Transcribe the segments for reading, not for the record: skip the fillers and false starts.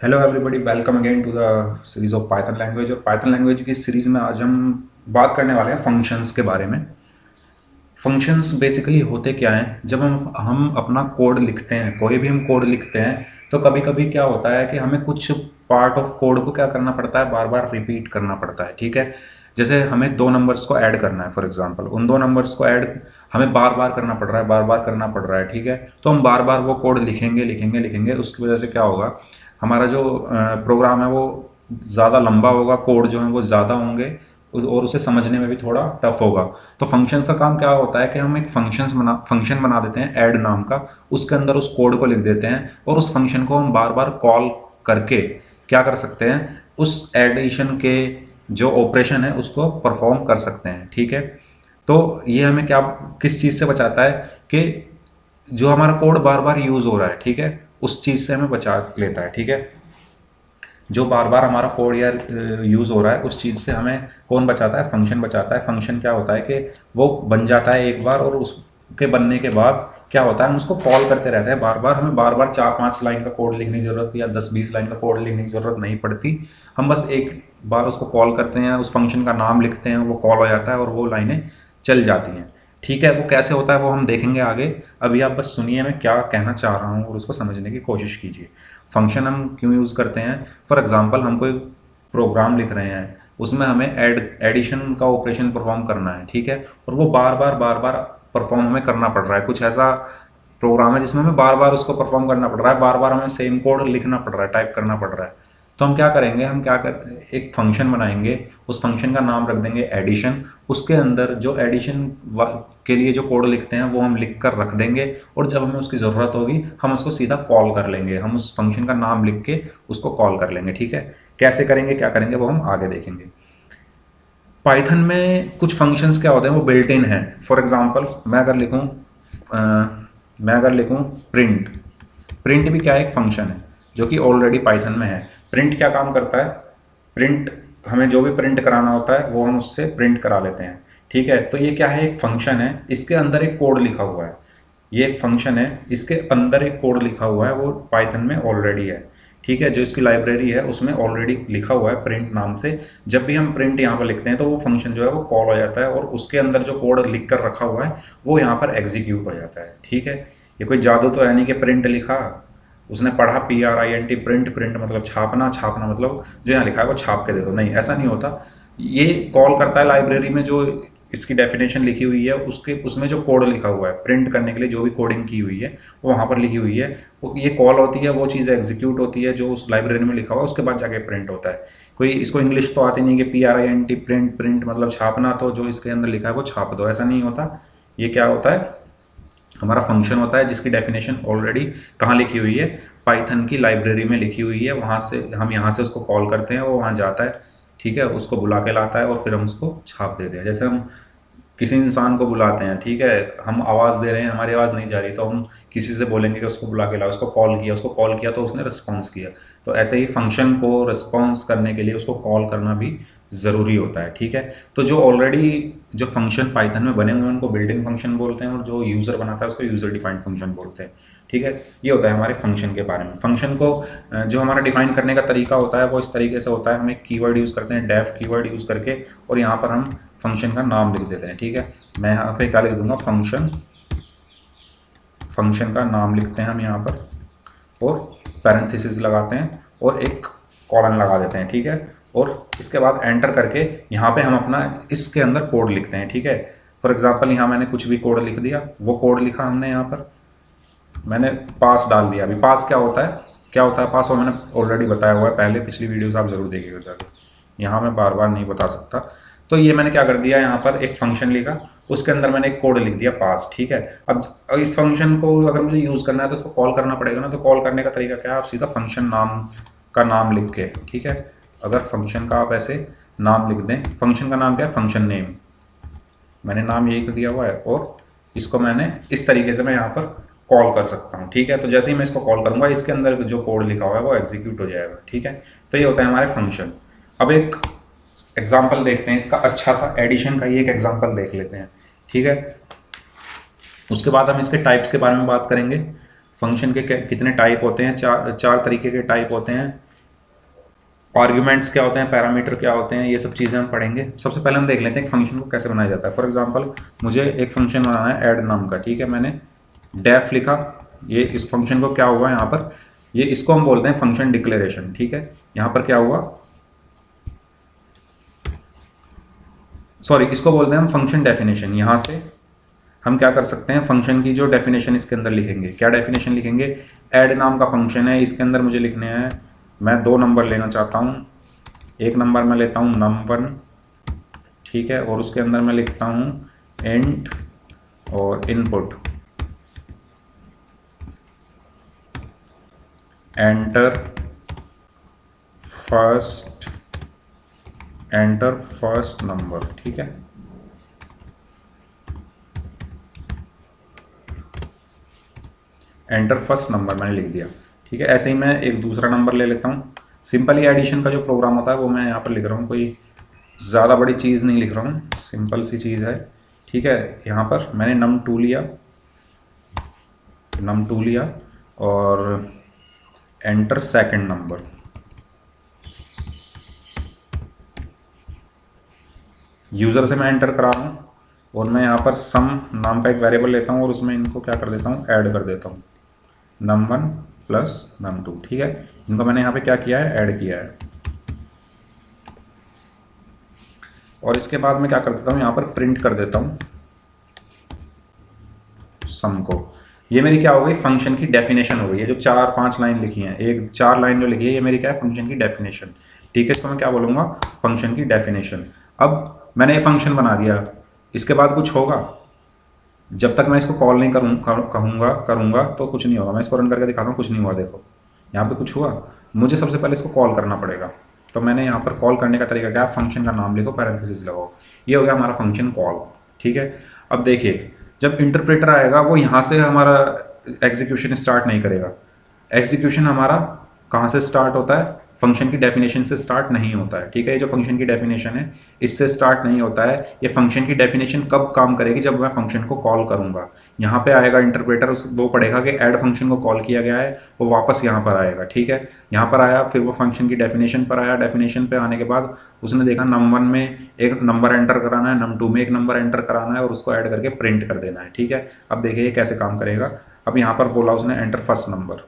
Hello everybody, welcome again to the series of Python language. और Python language की series में आज हम बात करने वाले हैं फंक्शंस के बारे में। फंक्शंस बेसिकली होते क्या हैं? जब हम अपना कोड लिखते हैं, कोई भी हम कोड लिखते हैं, तो कभी कभी क्या होता है कि हमें कुछ पार्ट ऑफ कोड को क्या करना पड़ता है, बार बार रिपीट करना पड़ता है। ठीक है, जैसे हमें दो नंबर्स को ऐड करना है फॉर एग्जांपल, उन दो नंबर्स को ऐड हमें बार बार करना पड़ रहा है, बार बार करना पड़ रहा है। ठीक है, तो हम बार बार वो कोड लिखेंगे लिखेंगे लिखेंगे, उसकी वजह से क्या होगा, हमारा जो प्रोग्राम है वो ज़्यादा लंबा होगा, कोड जो है वो ज़्यादा होंगे और उसे समझने में भी थोड़ा टफ होगा। तो फंक्शंस का काम क्या होता है कि हम एक फंक्शन बना देते हैं ऐड नाम का, उसके अंदर उस कोड को लिख देते हैं और उस फंक्शन को हम बार बार कॉल करके क्या कर सकते हैं, उस एडिशन के जो ऑपरेशन है उसको परफॉर्म कर सकते हैं। ठीक है, तो ये हमें क्या किस चीज़ से बचाता है कि जो हमारा कोड बार बार यूज़ हो रहा है, ठीक है, उस चीज़ से हमें बचा लेता है। ठीक है, जो बार बार हमारा कोड या यूज़ हो रहा है उस चीज़ से हमें कौन बचाता है, फंक्शन बचाता है। फंक्शन क्या होता है कि वो बन जाता है एक बार, और उसके बनने के बाद क्या होता है, हम उसको कॉल करते रहते हैं बार बार। हमें बार बार 4-5 लाइन का कोड लिखने की ज़रूरत या 10-20 लाइन का कोड लिखने की ज़रूरत नहीं पड़ती। हम बस एक बार उसको कॉल करते हैं, उस फंक्शन का नाम लिखते हैं, वो कॉल हो जाता है और वो लाइनें चल जाती हैं। ठीक है, वो कैसे होता है वो हम देखेंगे आगे। अभी आप बस सुनिए मैं क्या कहना चाह रहा हूँ और उसको समझने की कोशिश कीजिए। फंक्शन हम क्यों यूज़ करते हैं? फॉर एग्जांपल हम कोई प्रोग्राम लिख रहे हैं, उसमें हमें एडिशन का ऑपरेशन परफॉर्म करना है। ठीक है, और वो बार बार परफॉर्म हमें करना पड़ रहा है। कुछ ऐसा प्रोग्राम है जिसमें हमें बार बार उसको परफॉर्म करना पड़ रहा है, बार बार हमें सेम कोड लिखना पड़ रहा है, टाइप करना पड़ रहा है। तो हम क्या करेंगे, हम क्या कर एक फंक्शन बनाएंगे, उस फंक्शन का नाम रख देंगे एडिशन। उसके अंदर जो एडिशन के लिए जो कोड लिखते हैं वो हम लिख कर रख देंगे, और जब हमें उसकी ज़रूरत होगी हम उसको सीधा कॉल कर लेंगे, हम उस फंक्शन का नाम लिख के उसको कॉल कर लेंगे। ठीक है, कैसे करेंगे, क्या करेंगे, वो हम आगे देखेंगे। पाइथन में कुछ फंक्शंस क्या होते हैं, वो बिल्ट इन हैं। फॉर एग्जांपल मैं अगर लिखूं प्रिंट, प्रिंट भी क्या है, एक फंक्शन है जो कि ऑलरेडी पाइथन में है। प्रिंट क्या काम करता है, प्रिंट हमें जो भी प्रिंट कराना होता है वो हम उससे प्रिंट करा लेते हैं। ठीक है, तो ये क्या है, एक फंक्शन है, इसके अंदर एक कोड लिखा हुआ है। ये एक फंक्शन है, इसके अंदर एक कोड लिखा हुआ है, वो पाइथन में ऑलरेडी है। ठीक है, जो इसकी लाइब्रेरी है उसमें ऑलरेडी लिखा हुआ है प्रिंट नाम से। जब भी हम प्रिंट यहाँ पर लिखते हैं तो वो फंक्शन जो है वो कॉल हो जाता है, और उसके अंदर जो कोड लिख कर रखा हुआ है वो यहाँ पर एग्जीक्यूट हो जाता है। ठीक है, ये कोई जादू तो है नहीं कि प्रिंट लिखा, उसने पढ़ा PRINT, प्रिंट, प्रिंट मतलब छापना, छापना मतलब जो यहाँ लिखा है वो छाप के दे दो, नहीं, ऐसा नहीं होता। ये कॉल करता है लाइब्रेरी में जो इसकी डेफिनेशन लिखी हुई है, उसके उसमें जो कोड लिखा हुआ है प्रिंट करने के लिए, जो भी कोडिंग की हुई है वो वहाँ पर लिखी हुई है, वो ये कॉल होती है, वो चीज़ एग्जीक्यूट होती है जो उस लाइब्रेरी में लिखा हुआ है, उसके बाद जाके प्रिंट होता है। कोई इसको इंग्लिश तो आती नहीं कि PRINT, प्रिंट, प्रिंट मतलब छापना, तो जो इसके अंदर लिखा है वो छाप दो, ऐसा नहीं होता। ये क्या होता है, हमारा फंक्शन होता है जिसकी डेफिनेशन ऑलरेडी कहाँ लिखी हुई है, पाइथन की लाइब्रेरी में लिखी हुई है। वहाँ से हम यहाँ से उसको कॉल करते हैं, वो वहाँ जाता है। ठीक है, उसको बुला के लाता है और फिर हम उसको छाप देते हैं। जैसे हम किसी इंसान को बुलाते हैं, ठीक है, हम आवाज़ दे रहे हैं, हमारी आवाज़ नहीं जा रही, तो हम किसी से बोलेंगे कि उसको बुला के लाओ, उसको कॉल किया तो उसने रिस्पॉन्स किया। तो ऐसे ही फंक्शन को रिस्पॉन्स करने के लिए उसको कॉल करना भी ज़रूरी होता है। ठीक है, तो जो ऑलरेडी जो फंक्शन पाइथन में बने हुए हैं उनको बिल्ट-इन फंक्शन बोलते हैं, और जो यूज़र बनाता है उसको यूज़र डिफाइंड फंक्शन बोलते हैं। ठीक है, ये होता है हमारे फंक्शन के बारे में। फंक्शन को जो हमारा डिफाइन करने का तरीका होता है वो इस तरीके से होता है, हम एक कीवर्ड यूज़ करते हैं, डेफ कीवर्ड यूज़ करके, और यहाँ पर हम फंक्शन का नाम लिख देते हैं। ठीक है, मैं यहाँ पे क्या लिख दूंगा, फंक्शन, फंक्शन का नाम लिखते हैं हम यहाँ पर, और पैरेंथेसिस लगाते हैं और एक कॉलन लगा देते हैं। ठीक है, और इसके बाद एंटर करके यहाँ पे हम अपना इसके अंदर कोड लिखते हैं। ठीक है, फॉर एग्जांपल यहाँ मैंने कुछ भी कोड लिख दिया, वो कोड लिखा हमने, यहाँ पर मैंने पास डाल दिया। अभी पास क्या होता है, क्या होता है पास, और मैंने ऑलरेडी बताया हुआ है पहले, पिछली वीडियोस आप जरूर देखिएगा जाके, यहाँ मैं बार बार नहीं बता सकता। तो ये मैंने क्या कर दिया, यहाँ पर एक फंक्शन लिखा, उसके अंदर मैंने एक कोड लिख दिया पास। ठीक है, अब इस फंक्शन को अगर मुझे यूज़ करना है तो उसको कॉल करना पड़ेगा ना, तो कॉल करने का तरीका क्या है, आप सीधा फंक्शन नाम का नाम लिख के, ठीक है, अगर फंक्शन का आप ऐसे नाम लिख दें, फंक्शन का नाम क्या है, फंक्शन नेम, मैंने नाम यही तो दिया हुआ है, और इसको मैंने इस तरीके से मैं यहाँ पर कॉल कर सकता हूँ। ठीक है, तो जैसे ही मैं इसको कॉल करूँगा इसके अंदर जो कोड लिखा हुआ है वो एग्जीक्यूट हो जाएगा। ठीक है, तो ये होता है हमारे फंक्शन। अब एक एग्जाम्पल देखते हैं इसका, अच्छा सा एडिशन का ही एक एग्जाम्पल देख लेते हैं। ठीक है, उसके बाद हम इसके टाइप्स के बारे में बात करेंगे। फंक्शन के कितने टाइप होते हैं, चार तरीके के टाइप होते हैं। आर्ग्यूमेंट्स क्या होते हैं, पैरामीटर क्या होते हैं, ये सब चीज़ें हम पढ़ेंगे। सबसे पहले हम देख लेते हैं कि फंक्शन को कैसे बनाया जाता है। फॉर एग्जांपल मुझे एक फंक्शन बनाना है ऐड नाम का, ठीक है, मैंने डेफ लिखा। ये इस फंक्शन को क्या हुआ यहाँ पर, ये इसको हम बोलते हैं फंक्शन डिक्लेरेशन, ठीक है। यहाँ पर क्या हुआ, सॉरी, इसको बोलते हैं हम फंक्शन डेफिनेशन। यहाँ से हम क्या कर सकते हैं, फंक्शन की जो डेफिनेशन इसके अंदर लिखेंगे। क्या डेफिनेशन लिखेंगे, ऐड नाम का फंक्शन है, इसके अंदर मुझे लिखने हैं, मैं दो नंबर लेना चाहता हूँ। एक नंबर मैं लेता हूँ num1, ठीक है, और उसके अंदर मैं लिखता हूँ इंट और इनपुट एंटर फर्स्ट नंबर, ठीक है। एंटर फर्स्ट नंबर मैंने लिख दिया, ठीक है। ऐसे ही मैं एक दूसरा नंबर ले लेता हूँ। सिंपल ही एडिशन का जो प्रोग्राम होता है वो मैं यहाँ पर लिख रहा हूँ, कोई ज़्यादा बड़ी चीज़ नहीं लिख रहा हूँ, सिंपल सी चीज़ है, ठीक है। यहाँ पर मैंने num2 लिया और एंटर सेकंड नंबर। यूज़र से मैं एंटर करा रहा हूँ और मैं यहाँ पर सम नाम का एक वेरिएबल लेता हूँ और उसमें इनको क्या कर देता हूँ, ऐड कर देता हूँ, num1 प्लस num2, ठीक है। इनको मैंने यहाँ पे क्या किया है, ऐड किया है। और इसके बाद मैं क्या कर देता हूँ, यहाँ पर प्रिंट कर देता हूँ सम को। ये मेरी क्या हो गई, फंक्शन की डेफिनेशन हो गई है। जो 4-5 लाइन लिखी हैं, एक 4 लाइन जो लिखी है, ये मेरी क्या है, फंक्शन की डेफिनेशन, ठीक है। इसको मैं क्या बोलूँगा, फंक्शन की डेफिनेशन। अब मैंने ये फंक्शन बना दिया, इसके बाद कुछ होगा, जब तक मैं इसको कॉल नहीं करूँगा तो कुछ नहीं होगा। मैं इसको रन करके दिखाता हूँ, कुछ नहीं हुआ, देखो यहाँ पे कुछ हुआ। मुझे सबसे पहले इसको कॉल करना पड़ेगा, तो मैंने यहाँ पर कॉल करने का तरीका क्या, फंक्शन का नाम लिखो, पैरेंथेसिस लगाओ, ये हो गया हमारा फंक्शन कॉल, ठीक है। अब देखिए, जब इंटरप्रेटर आएगा वो यहाँ से हमारा एग्जीक्यूशन स्टार्ट नहीं करेगा। एग्जीक्यूशन हमारा कहाँ से स्टार्ट होता है, फंक्शन की डेफिनेशन से स्टार्ट नहीं होता है, ठीक है। ये जो फंक्शन की डेफिनेशन है इससे स्टार्ट नहीं होता है। ये फंक्शन की डेफिनेशन कब काम करेगी, जब मैं फंक्शन को कॉल करूँगा। यहाँ पे आएगा इंटरप्रेटर, उस वो पढ़ेगा कि ऐड फंक्शन को कॉल किया गया है, वो वापस यहाँ पर आएगा, ठीक है। यहाँ पर आया, फिर वो फंक्शन की डेफिनेशन पर आया। डेफिनेशन पे आने के बाद उसने देखा num1 में एक नंबर एंटर कराना है, num2 में एक नंबर एंटर कराना है और उसको ऐड करके प्रिंट कर देना है, ठीक है। अब देखिए ये कैसे काम करेगा। अब यहाँ पर बोला उसने एंटर फर्स्ट नंबर,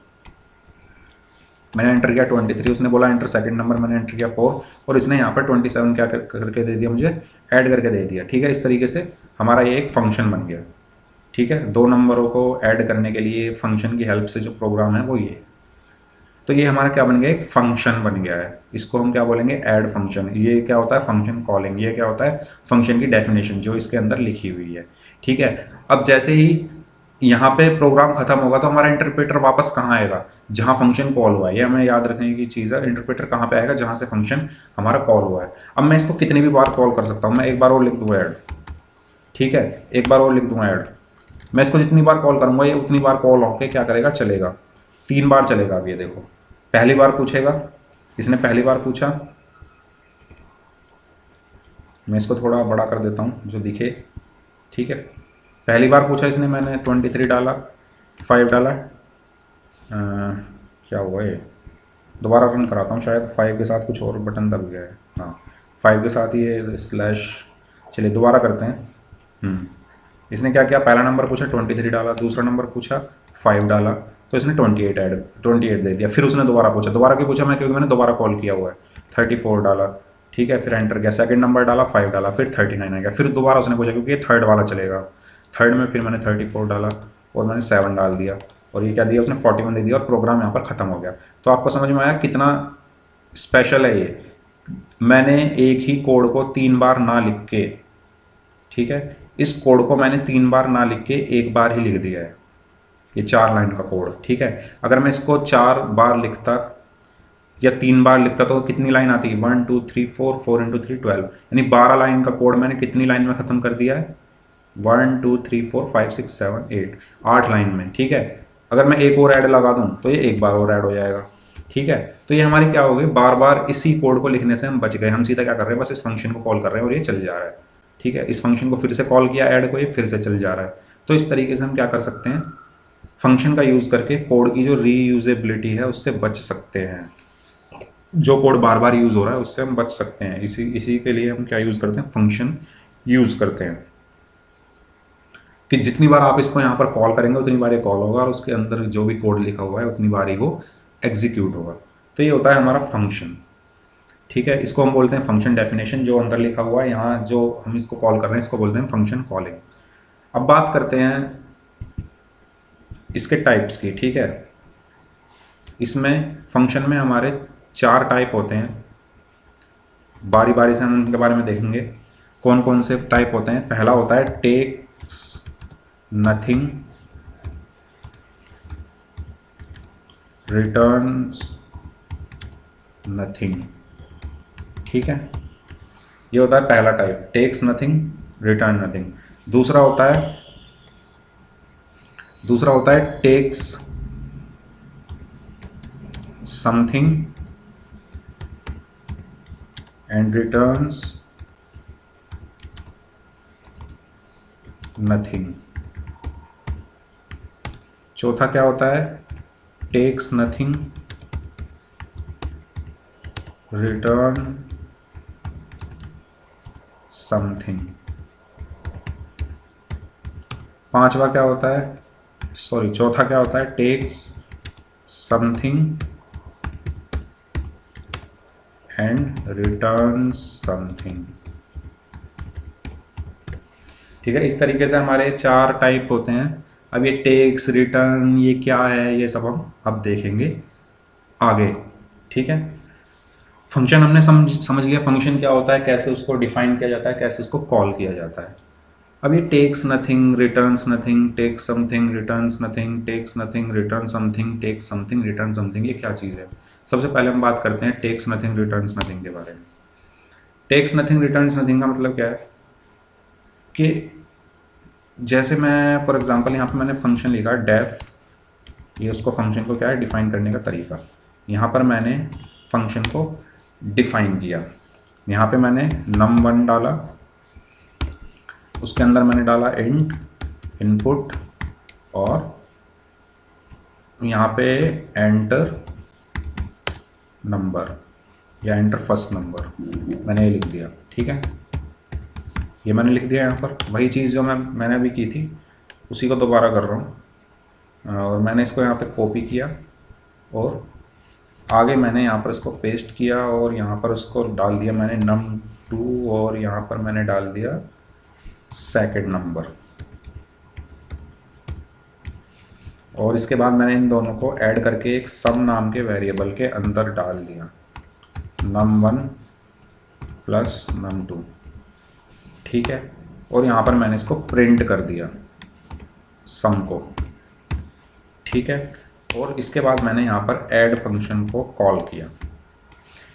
मैंने एंटर किया 23, उसने बोला एंटर सेकंड नंबर, मैंने एंटर किया 4, और इसने यहाँ पर 27 क्या करके दे दिया, मुझे ऐड करके दे दिया, ठीक है। इस तरीके से हमारा ये एक फंक्शन बन गया, ठीक है। दो नंबरों को ऐड करने के लिए फंक्शन की हेल्प से जो प्रोग्राम है वो ये। तो ये हमारा क्या बन गया, एक फंक्शन बन गया है। इसको हम क्या बोलेंगे, ऐड फंक्शन। ये क्या होता है, फंक्शन कॉलिंग। ये क्या होता है, फंक्शन की डेफिनेशन जो इसके अंदर लिखी हुई है, ठीक है। अब जैसे ही यहाँ पे प्रोग्राम खत्म होगा तो हमारा इंटरप्रेटर वापस कहाँ आएगा, जहाँ फंक्शन कॉल हुआ है। ये हमें याद रखने की चीज़ है, इंटरप्रेटर कहाँ पे आएगा, जहाँ से फंक्शन हमारा कॉल हुआ है। अब मैं इसको कितनी भी बार कॉल कर सकता हूँ, मैं एक बार और लिख दूँ ऐड, ठीक है, एक बार और लिख दूँ ऐड। मैं इसको जितनी बार कॉल करूँगा ये उतनी बार कॉल होके क्या करेगा, चलेगा, 3 बार चलेगा। अब ये देखो, पहली बार पूछेगा, इसने पहली बार पूछा, मैं इसको थोड़ा बड़ा कर देता हूँ जो दिखे, ठीक है। पहली बार पूछा इसने, मैंने 23 डाला, 5 डाला, क्या हुआ ये, दोबारा रन कराता हूँ, शायद 5 के साथ कुछ और बटन दब गया है। हाँ, 5 के साथ ये स्लैश, चलिए दोबारा करते हैं। इसने क्या किया, पहला नंबर पूछा 23 डाला, दूसरा नंबर पूछा 5 डाला, तो इसने 28 दे दिया। फिर उसने दोबारा पूछा, दोबारा क्यों पूछा मैं, क्योंकि मैंने दोबारा कॉल किया हुआ है। 34 डाला, ठीक है, फिर एंटर किया, सेकंड नंबर डाला, 5 डाला, फिर 39 आ गया। फिर दोबारा उसने पूछा क्योंकि ये थर्ड वाला चलेगा, थर्ड में फिर मैंने 34 डाला और मैंने 7 डाल दिया, और ये क्या दिया उसने, 41 दे दिया, और प्रोग्राम यहाँ पर ख़त्म हो गया। तो आपको समझ में आया कितना स्पेशल है ये। मैंने एक ही कोड को 3 बार ना लिख के, ठीक है, इस कोड को मैंने 3 बार ना लिख के एक बार ही लिख दिया है। ये 4 लाइन का कोड, ठीक है। अगर मैं इसको 4 बार लिखता या 3 बार लिखता तो कितनी लाइन आती है, 1 2 3 4, 4 × 3 12, यानी 12 लाइन का कोड मैंने कितनी लाइन में ख़त्म कर दिया है, 1 2 3 4 5 6 7 8, 8 लाइन में, ठीक है। अगर मैं एक और ऐड लगा दूं तो ये एक बार और ऐड हो जाएगा, ठीक है। तो ये हमारी क्या हो गई, बार बार इसी कोड को लिखने से हम बच गए। हम सीधा क्या कर रहे हैं, बस इस फंक्शन को कॉल कर रहे हैं और ये चल जा रहा है, ठीक है। इस फंक्शन को फिर से कॉल किया ऐड को, ये फिर से चल जा रहा है। तो इस तरीके से हम क्या कर सकते हैं, फंक्शन का यूज़ करके कोड की जो रीयूजेबिलिटी है उससे बच सकते हैं। जो कोड बार बार यूज़ हो रहा है उससे हम बच सकते हैं। इसी इसी के लिए हम क्या यूज़ करते हैं, फंक्शन यूज़ करते हैं कि जितनी बार आप इसको यहाँ पर कॉल करेंगे उतनी बार ये कॉल होगा और उसके अंदर जो भी कोड लिखा हुआ है उतनी बार ही वो एग्जीक्यूट होगा। तो ये होता है हमारा फंक्शन। ठीक है, इसको हम बोलते हैं फंक्शन डेफिनेशन। जो अंदर लिखा हुआ है यहाँ जो हम इसको कॉल कर रहे हैं इसको बोलते हैं फंक्शन कॉलिंग। अब बात करते हैं इसके टाइप्स की। ठीक है, इसमें फंक्शन में हमारे 4 टाइप होते हैं। बारी बारी से हम उनके बारे में देखेंगे कौन कौन से टाइप होते हैं। पहला होता है टेक्स नथिंग, रिटर्न्स नथिंग। ठीक है, ये होता है पहला type, takes nothing return nothing. दूसरा होता है takes something and returns nothing. चौथा क्या होता है, टेक्स नथिंग रिटर्न समथिंग। पांचवा क्या होता है, चौथा क्या होता है, takes something and return something. ठीक है, इस तरीके से हमारे 4 टाइप होते हैं। अब ये टेक्स रिटर्न ये क्या है ये सब हम अब देखेंगे आगे। ठीक है, फंक्शन हमने समझ लिया फंक्शन क्या होता है, कैसे उसको डिफाइन किया जाता है, कैसे उसको कॉल किया जाता है। अब ये takes nothing returns nothing, takes something returns nothing, takes nothing return something, takes something return something, ये क्या चीज़ है। सबसे पहले हम बात करते हैं टेक्स नथिंग रिटर्न्स नथिंग के बारे में। टेक्स नथिंग रिटर्न्स नथिंग का मतलब क्या है कि जैसे मैं फॉर एग्जांपल यहाँ पे मैंने फंक्शन लिखा डेफ, ये उसको फंक्शन को क्या है डिफाइन करने का तरीका। यहाँ पर मैंने फंक्शन को डिफाइन किया, यहाँ पे मैंने num1 डाला, उसके अंदर मैंने डाला इंट इनपुट और यहाँ पे एंटर नंबर या एंटर फर्स्ट नंबर मैंने ये लिख दिया। ठीक है, ये मैंने लिख दिया। यहाँ पर वही चीज़ जो मैंने अभी की थी उसी को दोबारा कर रहा हूँ और मैंने इसको यहाँ पे कॉपी किया और आगे मैंने यहाँ पर इसको पेस्ट किया और यहाँ पर उसको डाल दिया मैंने num2 और यहाँ पर मैंने डाल दिया सेकंड नंबर और इसके बाद मैंने इन दोनों को ऐड करके एक सम नाम के वेरिएबल के अंदर डाल दिया, num1 प्लस num2। ठीक है, और यहाँ पर मैंने इसको प्रिंट कर दिया सम को। ठीक है, और इसके बाद मैंने यहाँ पर ऐड फंक्शन को कॉल किया।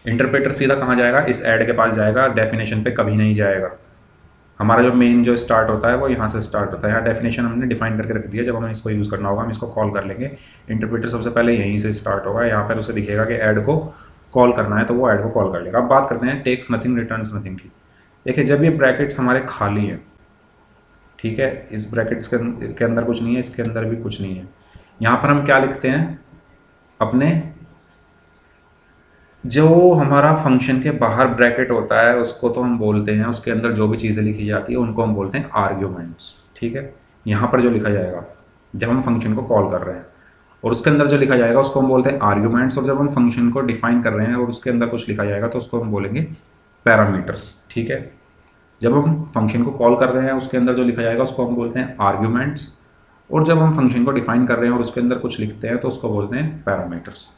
इंटरप्रेटर सीधा कहाँ जाएगा, इस ऐड के पास जाएगा, डेफिनेशन पे कभी नहीं जाएगा। हमारा जो मेन जो स्टार्ट होता है वो यहाँ से स्टार्ट होता है। यहाँ डेफिनेशन हमने डिफाइन करके रख दिया, जब हमें इसको यूज़ करना होगा हम इसको कॉल कर लेंगे। इंटरप्रेटर सबसे पहले यहीं से स्टार्ट होगा, यहाँ पर उसे दिखेगा कि ऐड को कॉल करना है तो वो ऐड को कॉल कर लेगा। अब बात करते हैं टेक्स नथिंग रिटर्न्स नथिंग की। देखिए जब ये ब्रैकेट्स हमारे खाली हैं, ठीक है, इस ब्रैकेट्स के अंदर कुछ नहीं है, इसके अंदर भी कुछ नहीं है, यहाँ पर हम क्या लिखते हैं, अपने जो हमारा फंक्शन के बाहर ब्रैकेट होता है उसको तो हम बोलते हैं, उसके अंदर जो भी चीज़ें लिखी जाती है उनको हम बोलते हैं आर्ग्यूमेंट्स। ठीक है, यहाँ पर जो लिखा जाएगा जब हम फंक्शन को कॉल कर रहे हैं और उसके अंदर जो लिखा जाएगा उसको हम बोलते हैं आर्ग्यूमेंट्स। और जब हम फंक्शन को डिफाइन कर रहे हैं और उसके अंदर कुछ लिखा जाएगा तो उसको हम बोलेंगे पैरामीटर्स। ठीक है, जब हम फंक्शन को कॉल कर रहे हैं उसके अंदर जो लिखा जाएगा उसको हम बोलते हैं आर्ग्यूमेंट्स, और जब हम फंक्शन को डिफाइन कर रहे हैं और उसके अंदर कुछ लिखते हैं तो उसको बोलते हैं पैरामीटर्स।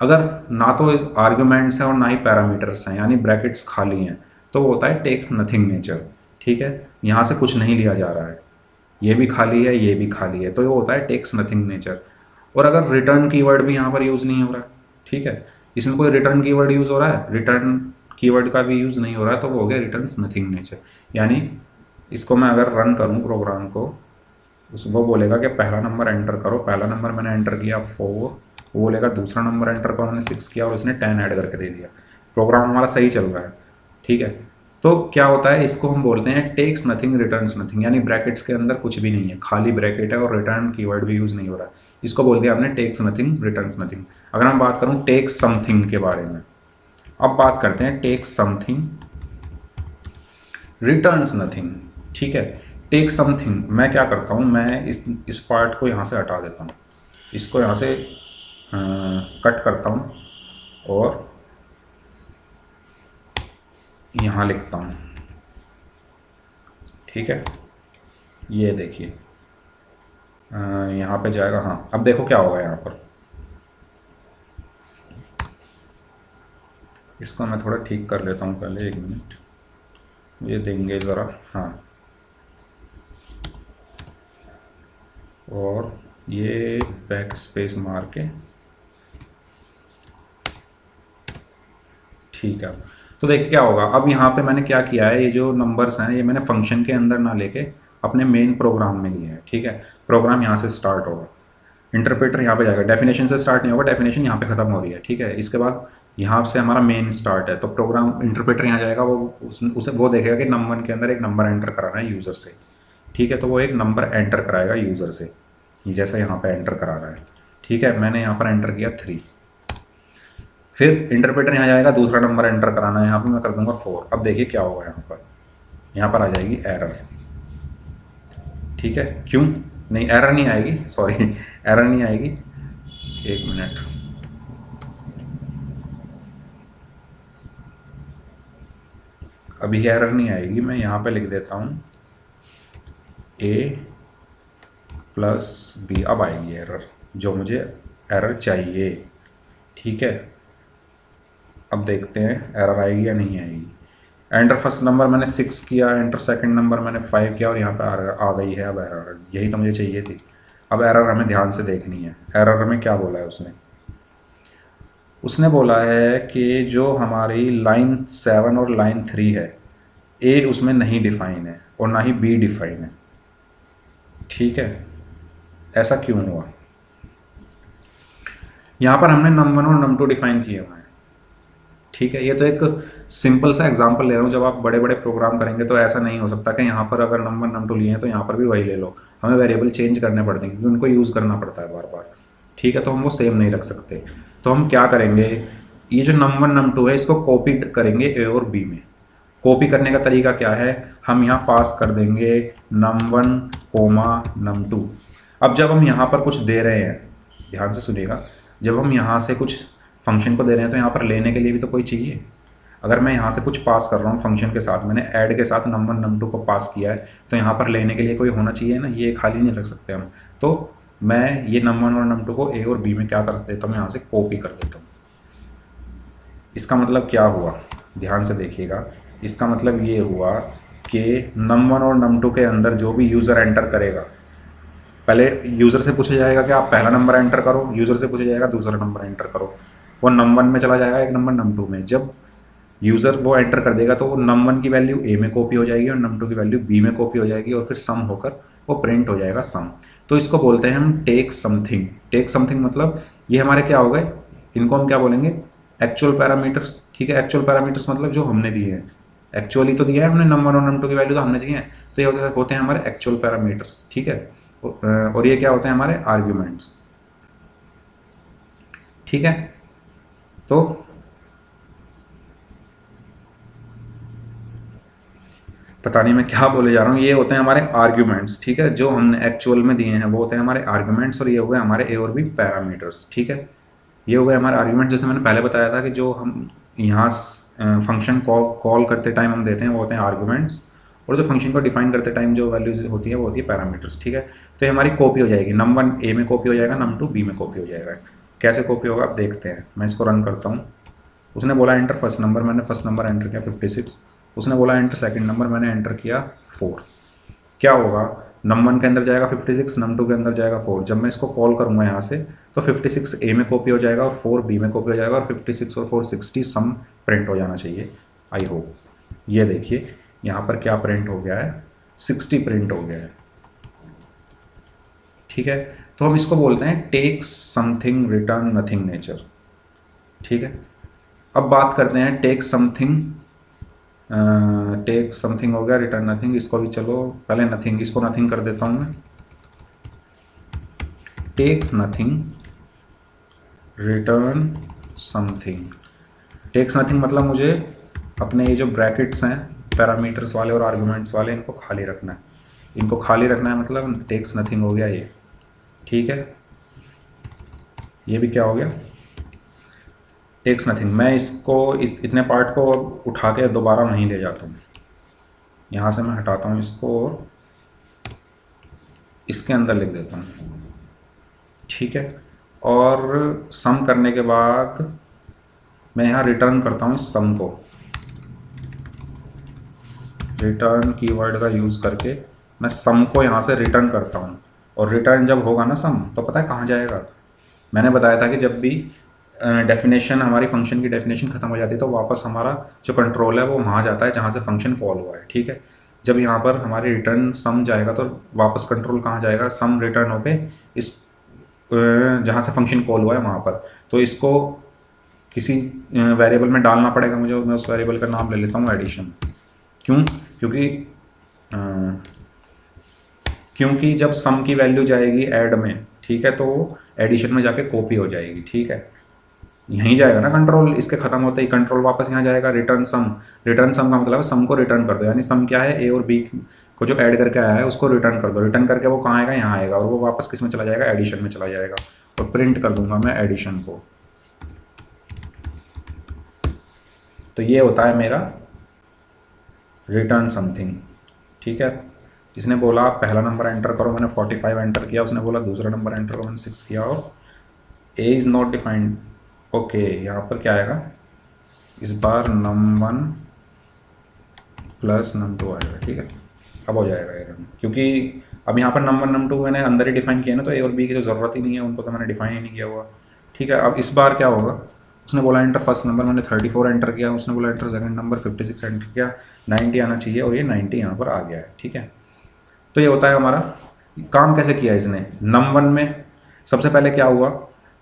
अगर ना तो आर्ग्यूमेंट्स हैं और ना ही पैरामीटर्स हैं, यानी ब्रैकेट्स खाली हैं, तो वो होता है टेक्स नथिंग नेचर। ठीक है, यहाँ से कुछ नहीं लिया जा रहा है, ये भी खाली है ये भी खाली है, तो ये होता है टेक्स नथिंग नेचर। और अगर रिटर्न कीवर्ड भी यहाँ पर यूज़ नहीं हो रहा है, ठीक है, इसमें कोई रिटर्न कीवर्ड यूज़ हो रहा है, रिटर्न कीवर्ड का भी यूज़ नहीं हो रहा है, तो वो हो गया रिटर्न्स नथिंग नेचर। यानी इसको मैं अगर रन करूँ प्रोग्राम को, वो बोलेगा कि पहला नंबर एंटर करो, पहला नंबर मैंने एंटर किया 4, वो बोलेगा दूसरा नंबर एंटर करो, मैंने 6 किया और इसने 10 ऐड करके दे दिया। प्रोग्राम हमारा सही चल रहा है। ठीक है, तो क्या होता है, इसको हम बोलते हैं टेक्स नथिंग रिटर्न्स नथिंग, यानी ब्रैकेट्स के अंदर कुछ भी नहीं है, खाली ब्रैकेट है और रिटर्न कीवर्ड भी यूज़ नहीं हो रहा है। इसको बोल दिया हमने टेक्स नथिंग रिटर्न्स नथिंग। अगर हम बात करूँ टेक्स समथिंग के बारे में, अब बात करते हैं टेक समथिंग रिटर्न्स नथिंग। ठीक है, टेक समथिंग मैं क्या करता हूँ, मैं इस पार्ट को यहाँ से हटा देता हूँ, इसको यहाँ से कट करता हूँ और यहाँ लिखता हूँ। ठीक है, ये देखिए यहाँ पे जाएगा। हाँ, अब देखो क्या होगा यहाँ पर। इसको मैं थोड़ा ठीक कर लेता हूँ पहले, 1 मिनट, ये देंगे ज़रा। हाँ, और ये बैक स्पेस मार के ठीक है। तो देखिए क्या होगा, अब यहाँ पे मैंने क्या किया है, ये जो नंबर्स हैं ये मैंने फंक्शन के अंदर ना लेके अपने मेन प्रोग्राम में लिए हैं। ठीक है, प्रोग्राम यहाँ से स्टार्ट होगा, इंटरप्रेटर यहाँ पे जाएगा, डेफिनेशन से स्टार्ट नहीं होगा, डेफिनेशन यहाँ पे खत्म हो रही है। ठीक है, इसके बाद यहाँ से हमारा मेन स्टार्ट है, तो प्रोग्राम इंटरप्रेटर यहाँ जाएगा, वो उसे वो देखेगा कि नंबर के अंदर एक नंबर एंटर कराना है यूज़र से। ठीक है, तो वो एक नंबर एंटर कराएगा यूज़र से, जैसे यहाँ पे एंटर करा रहा है। ठीक है, मैंने यहाँ पर एंटर किया 3। फिर इंटरप्रेटर यहाँ जाएगा, दूसरा नंबर एंटर कराना है, यहाँ पे मैं कर दूंगा 4। अब देखिए क्या होगा, यहाँ पर आ जाएगी एरर। ठीक है, क्यों नहीं, एरर नहीं आएगी, सॉरी एरर नहीं आएगी, 1 मिनट। अभी एरर नहीं आएगी, मैं यहाँ पे लिख देता हूँ a+b। अब आएगी एरर, जो मुझे एरर चाहिए। ठीक है, अब देखते हैं एरर आएगी या नहीं आएगी। एंटर फर्स्ट नंबर मैंने 6 किया, एंटर सेकंड नंबर मैंने 5 किया और यहाँ पे आ गई है अब एरर। यही तो मुझे चाहिए थी। अब एरर हमें ध्यान से देखनी है। एरर में क्या बोला है उसने बोला है कि जो हमारी लाइन 7 और लाइन 3 है, ए उसमें नहीं डिफाइन है और ना ही बी डिफाइन है। ठीक है, ऐसा क्यों हुआ? यहाँ पर हमने num1 और num2 डिफाइन किए हुए हैं। ठीक है, ये तो एक सिंपल सा एग्जांपल ले रहा हूँ। जब आप बड़े बड़े प्रोग्राम करेंगे तो ऐसा नहीं हो सकता कि यहाँ पर अगर num1 num2 लिए हैं तो यहाँ पर भी वही ले लो। हमें वेरिएबल चेंज करने पड़ते हैं क्योंकि उनको यूज़ करना पड़ता है बार बार। ठीक है, तो हम वो सेम नहीं रख सकते। तो हम क्या करेंगे, ये जो num1 num2 है इसको कॉपी करेंगे ए और बी में। कॉपी करने का तरीका क्या है, हम यहाँ पास कर देंगे num1 num2। अब जब हम यहाँ पर कुछ दे रहे हैं, ध्यान से सुनिएगा, जब हम यहाँ से कुछ फंक्शन को दे रहे हैं तो यहाँ पर लेने के लिए भी तो कोई चाहिए। अगर मैं यहाँ से कुछ पास कर रहा हूँ फंक्शन के साथ, मैंने ऐड के साथ num1 num2 को पास किया है, तो यहाँ पर लेने के लिए कोई होना चाहिए ना, ये खाली नहीं रख सकते हम। तो मैं ये num1 और num2 को ए और बी में क्या कर देता हूँ, यहाँ से कॉपी कर देता हूँ। इसका मतलब क्या हुआ, ध्यान से देखिएगा। इसका मतलब ये हुआ कि num1 और num2 के अंदर जो भी यूज़र एंटर करेगा, पहले यूज़र से पूछा जाएगा कि आप पहला नंबर एंटर करो, यूज़र से पूछा जाएगा दूसरा नंबर एंटर करो, वो num1 में चला जाएगा, एक नंबर num2 में। जब यूज़र वो एंटर कर देगा तो वो num1 की वैल्यू ए में कॉपी हो जाएगी और num2 की वैल्यू बी में कॉपी हो जाएगी और फिर सम होकर वो प्रिंट हो जाएगा सम। तो इसको बोलते हैं हम टेक समथिंग। टेक समथिंग मतलब ये हमारे क्या हो गए, इनको हम क्या बोलेंगे, एक्चुअल पैरामीटर्स। ठीक है, एक्चुअल पैरामीटर्स मतलब जो हमने दिए हैं, एक्चुअली तो दिया है हमने num1 और num2 की वैल्यू तो हमने दी है, तो ये होते हैं हमारे एक्चुअल पैरामीटर्स। ठीक है, और ये क्या होते हैं, हमारे आर्ग्यूमेंट्स। ठीक है, तो पता नहीं मैं क्या बोले जा रहा हूँ, ये होते हैं हमारे आर्ग्यूमेंट्स। ठीक है, जो हमने एक्चुअल में दिए हैं वो होते हैं हमारे आर्ग्यूमेंट्स और ये हो गए हमारे ए और बी पैरामीटर्स। ठीक है, ये हो गए हमारे आर्ग्यूमेंट। जैसे मैंने पहले बताया था कि जो हम यहाँ फंक्शन कॉल करते टाइम हम देते हैं वो होते हैं आर्ग्यूमेंट्स, और जो फंक्शन को डिफाइन करते टाइम जो वैल्यूज होती है वो होती है पैरामीटर्स। ठीक है, तो ये हमारी कॉपी हो जाएगी, num1 ए में कॉपी हो जाएगा, num2 बी में कॉपी हो जाएगा। कैसे कॉपी होगा आप देखते हैं, मैं इसको रन करता हूँ। उसने बोला एंटर फर्स्ट नंबर, मैंने फर्स्ट नंबर एंटर किया 56। उसने बोला एंटर सेकंड नंबर, मैंने एंटर किया 4। क्या होगा, num1 के अंदर जाएगा 56, num2 के अंदर जाएगा 4। जब मैं इसको कॉल करूँगा यहाँ से तो 56 ए में कॉपी हो जाएगा और 4 बी में कॉपी हो जाएगा और 56 और 4 60 सम प्रिंट हो जाना चाहिए। I hope. ये देखिए यहाँ पर क्या प्रिंट हो गया है, 60 प्रिंट हो गया है। ठीक है, तो हम इसको बोलते हैं take something return nothing nature. ठीक है, अब बात करते हैं टेक समथिंग। टेक समथिंग हो गया, रिटर्न नथिंग। इसको भी चलो पहले नथिंग, इसको नथिंग कर देता हूँ मैं। Takes nothing return something. Takes nothing मतलब मुझे अपने ये जो ब्रैकेट्स हैं पैरामीटर्स वाले और आर्गुमेंट्स वाले, इनको खाली रखना है। इनको खाली रखना है मतलब टेक्स नथिंग हो गया ये, ठीक है। ये भी क्या हो गया, टेक्स नथिंग। मैं इसको इतने पार्ट को अब उठा के दोबारा वहीं ले जाता हूँ। यहाँ से मैं हटाता हूँ इसको और इसके अंदर लिख देता हूँ, ठीक है। और सम करने के बाद मैं यहाँ रिटर्न करता हूँ इस सम को। रिटर्न कीवर्ड का यूज़ करके मैं सम को यहाँ से रिटर्न करता हूँ। और रिटर्न जब होगा ना सम, तो पता है कहाँ जाएगा? मैंने बताया था कि जब भी डेफिनेशन, हमारी फंक्शन की डेफिनेशन खत्म हो जाती है तो वापस हमारा जो कंट्रोल है वो वहाँ जाता है जहाँ से फंक्शन कॉल हुआ है, ठीक है। जब यहाँ पर हमारी रिटर्न सम जाएगा तो वापस कंट्रोल कहाँ जाएगा? सम रिटर्न होके इस जहाँ से फंक्शन कॉल हुआ है वहाँ पर। तो इसको किसी वेरिएबल में डालना पड़ेगा मुझे। मैं उस वेरिएबल का नाम ले लेता हूँ एडिशन। क्यों? क्योंकि जब सम की वैल्यू जाएगी ऐड में, ठीक है, तो एडिशन में जाके कॉपी हो जाएगी, ठीक है। यहीं जाएगा ना कंट्रोल, इसके खत्म होते ही कंट्रोल वापस यहाँ जाएगा रिटर्न सम। रिटर्न सम का मतलब है सम को रिटर्न कर दो, यानी सम क्या है, ए और बी को जो ऐड करके आया है उसको रिटर्न कर दो। रिटर्न करके वो कहाँ आएगा? यहाँ आएगा, और वो वापस किस में चला जाएगा? एडिशन में चला जाएगा। और प्रिंट कर दूंगा मैं एडिशन को। तो ये होता है मेरा रिटर्न समथिंग, ठीक है। इसने बोला पहला नंबर एंटर करो, मैंने 45 एंटर किया। उसने बोला दूसरा नंबर एंटर करो, मैंने 6 किया। और A is not defined, okay. यहाँ पर क्या आएगा इस बार? num1 प्लस num2 आएगा, ठीक है। अब हो जाएगा ये, क्योंकि अब यहाँ पर num1 num2 मैंने अंदर ही डिफाइन किया ना, तो ए और बी की तो ज़रूरत ही नहीं है, उनको तो मैंने डिफाइन ही नहीं किया हुआ, ठीक है। अब इस बार क्या होगा? उसने बोला एंटर फर्स्ट नंबर, मैंने 34 एंटर किया। उसने बोला एंटर सेकंड नंबर, 56 एंटर किया। 90 आना चाहिए, और ये 90 यहाँ पर आ गया है, ठीक है। तो ये होता है हमारा काम। कैसे किया इसने? num1 में सबसे पहले क्या हुआ,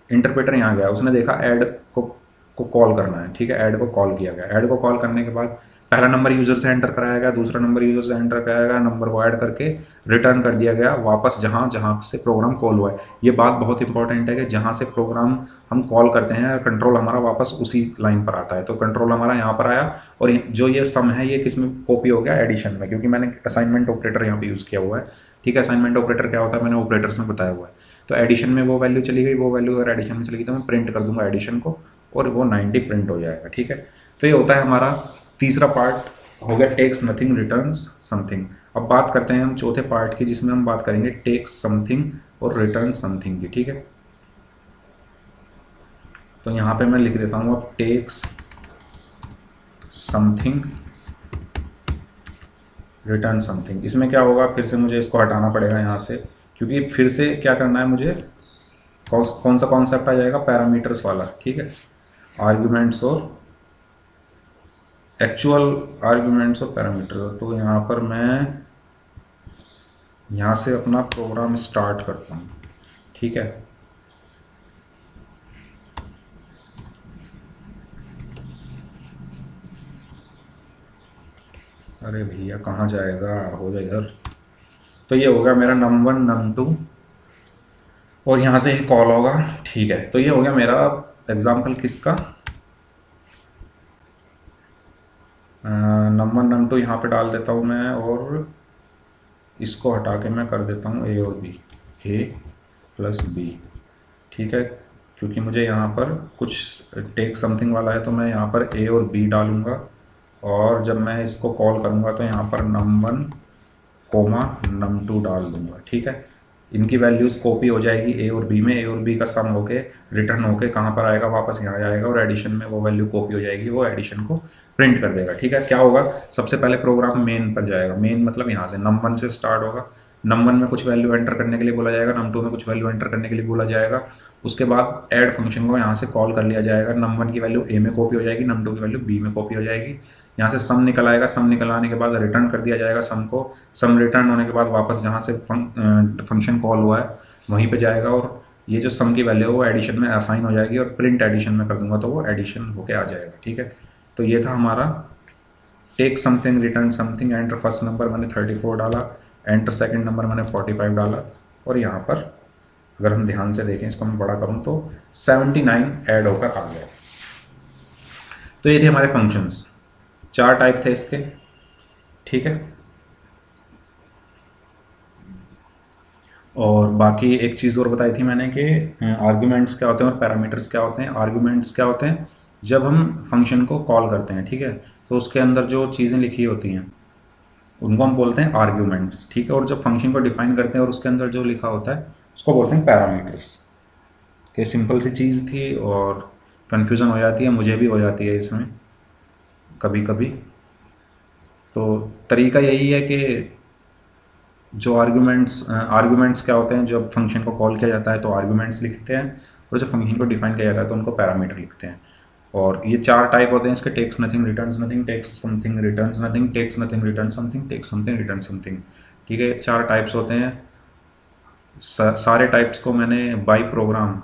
इंटरप्रेटर यहाँ गया, उसने देखा ऐड को कॉल करना है, ठीक है। ऐड को कॉल किया गया। ऐड को कॉल करने के बाद पहला नंबर यूज़र से एंटर कराया गया, दूसरा नंबर यूज़र से एंटर कराया गया, नंबर को ऐड करके रिटर्न कर दिया गया वापस जहाँ जहाँ से प्रोग्राम कॉल हुआ है। ये बात बहुत इंपॉर्टेंट है कि जहाँ से प्रोग्राम हम कॉल करते हैं कंट्रोल हमारा वापस उसी लाइन पर आता है। तो कंट्रोल हमारा यहाँ पर आया, और जो ये सम है ये किस में कॉपी हो गया? एडिशन में, क्योंकि मैंने असाइनमेंट ऑपरेटर यहाँ पे यूज़ किया हुआ है, ठीक है। असाइनमेंट ऑपरेटर क्या होता है मैंने ऑपरेटर्स में बताया हुआ है। तो एडिशन में वो वैल्यू चली गई, वो वैल्यू अगर एडिशन में चली गई तो मैं प्रिंट कर दूंगा एडिशन को, और वो 90 प्रिंट हो जाएगा, ठीक है। तो ये होता है हमारा तीसरा पार्ट, हो गया टेक्स नथिंग रिटर्न्स समथिंग। अब बात करते हैं हम चौथे पार्ट की, जिसमें हम बात करेंगे टेक्स समथिंग और रिटर्न समथिंग की, ठीक है। तो यहाँ पे मैं लिख देता हूँ अब टेक्स समथिंग रिटर्न समथिंग। इसमें क्या होगा, फिर से मुझे इसको हटाना पड़ेगा यहाँ से, क्योंकि फिर से क्या करना है मुझे, कौन सा कॉन्सेप्ट आ जाएगा? पैरामीटर्स वाला, ठीक है। आर्ग्यूमेंट्स और एक्चुअल आर्ग्यूमेंट्स और पैरामीटर। तो यहाँ पर मैं यहाँ से अपना प्रोग्राम स्टार्ट करता हूँ, ठीक है। अरे भैया कहाँ जाएगा, हो जाए इधर। तो ये होगा मेरा num1 num2, और यहाँ से ही कॉल होगा, ठीक है। तो ये हो गया मेरा एग्जाम्पल किसका, num1 num2 यहाँ पे डाल देता हूँ मैं, और इसको हटा के मैं कर देता हूँ ए और बी, ए प्लस बी, ठीक है। क्योंकि मुझे यहाँ पर कुछ टेक समथिंग वाला है, तो मैं यहाँ पर ए और बी डालूँगा, और जब मैं इसको कॉल करूँगा तो यहाँ पर num1 कोमा num2 डाल दूँगा, ठीक है। इनकी वैल्यूज़ कॉपी हो जाएगी ए और बी में। ए और बी का सम होके रिटर्न होके कहाँ पर आएगा? वापस यहाँ आएगा, और एडिशन में वो वैल्यू कॉपी हो जाएगी, वो एडिशन को प्रिंट कर देगा, ठीक है। क्या होगा, सबसे पहले प्रोग्राम मेन पर जाएगा। मेन मतलब यहाँ से num1 से स्टार्ट होगा। num1 में कुछ वैल्यू एंटर करने के लिए बोला जाएगा, num2 में कुछ वैल्यू एंटर करने के लिए बोला जाएगा। उसके बाद ऐड फंक्शन को यहाँ से कॉल कर लिया जाएगा। num1 की वैल्यू ए में कॉपी हो जाएगी, num2 की वैल्यू बी में कॉपी हो जाएगी। यहाँ से सम निकल आएगा, सम निकल आने के बाद रिटर्न कर दिया जाएगा सम को। सम रिटर्न होने के बाद वापस जहाँ से फंक्शन कॉल हुआ है वहीं पे जाएगा, और ये जो सम की वैल्यू है वो एडिशन में असाइन हो जाएगी, और प्रिंट एडिशन में कर दूंगा तो वो एडिशन होके आ जाएगा, ठीक है। तो ये था हमारा take something return something. Enter first number मैंने 34 डाला, एंटर सेकंड नंबर मैंने 45 डाला, और यहाँ पर अगर हम ध्यान से देखें, इसको मैं बड़ा करूँ तो 79 ऐड होकर आ गया। तो ये थे हमारे फंक्शंस, 4 टाइप थे इसके, ठीक है। और बाकी एक चीज़ और बताई थी मैंने कि आर्ग्यूमेंट्स क्या होते हैं और पैरामीटर्स क्या होते हैं। आर्ग्यूमेंट्स क्या होते हैं, जब हम फंक्शन को कॉल करते हैं, ठीक है, तो उसके अंदर जो चीज़ें लिखी होती हैं उनको हम बोलते हैं आर्ग्यूमेंट्स, ठीक है। और जब फंक्शन को डिफाइन करते हैं और उसके अंदर जो लिखा होता है उसको बोलते हैं पैरामीटर्स। ये सिंपल सी चीज़ थी और कन्फ्यूज़न हो जाती है, मुझे भी हो जाती है इसमें कभी कभी। तो तरीका यही है कि जो आर्ग्यूमेंट्स क्या होते हैं, जब फंक्शन को कॉल किया जाता है तो आर्ग्यूमेंट्स लिखते हैं, और जब फंक्शन को डिफाइन किया जाता है तो उनको पैरामीटर लिखते हैं। और ये 4 टाइप होते हैं इसके, takes nothing, returns nothing, takes something, returns nothing, takes nothing, return something, takes something, return something, ठीक है। 4 टाइप्स होते हैं। सारे टाइप्स को मैंने बाई प्रोग्राम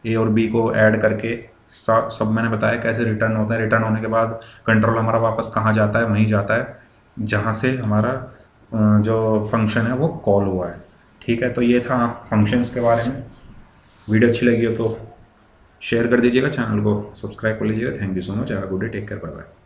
ए और बी को ऐड करके सब मैंने बताया कैसे रिटर्न होता है। रिटर्न होने के बाद कंट्रोल हमारा वापस कहाँ जाता है, वहीं जाता है जहाँ से हमारा जो फंक्शन है वो कॉल हुआ है, ठीक है। तो ये था फंक्शंस के बारे में। वीडियो अच्छी लगी हो तो शेयर कर दीजिएगा, चैनल को सब्सक्राइब कर लीजिएगा। Thank you so much, have a good day, take care, bye bye.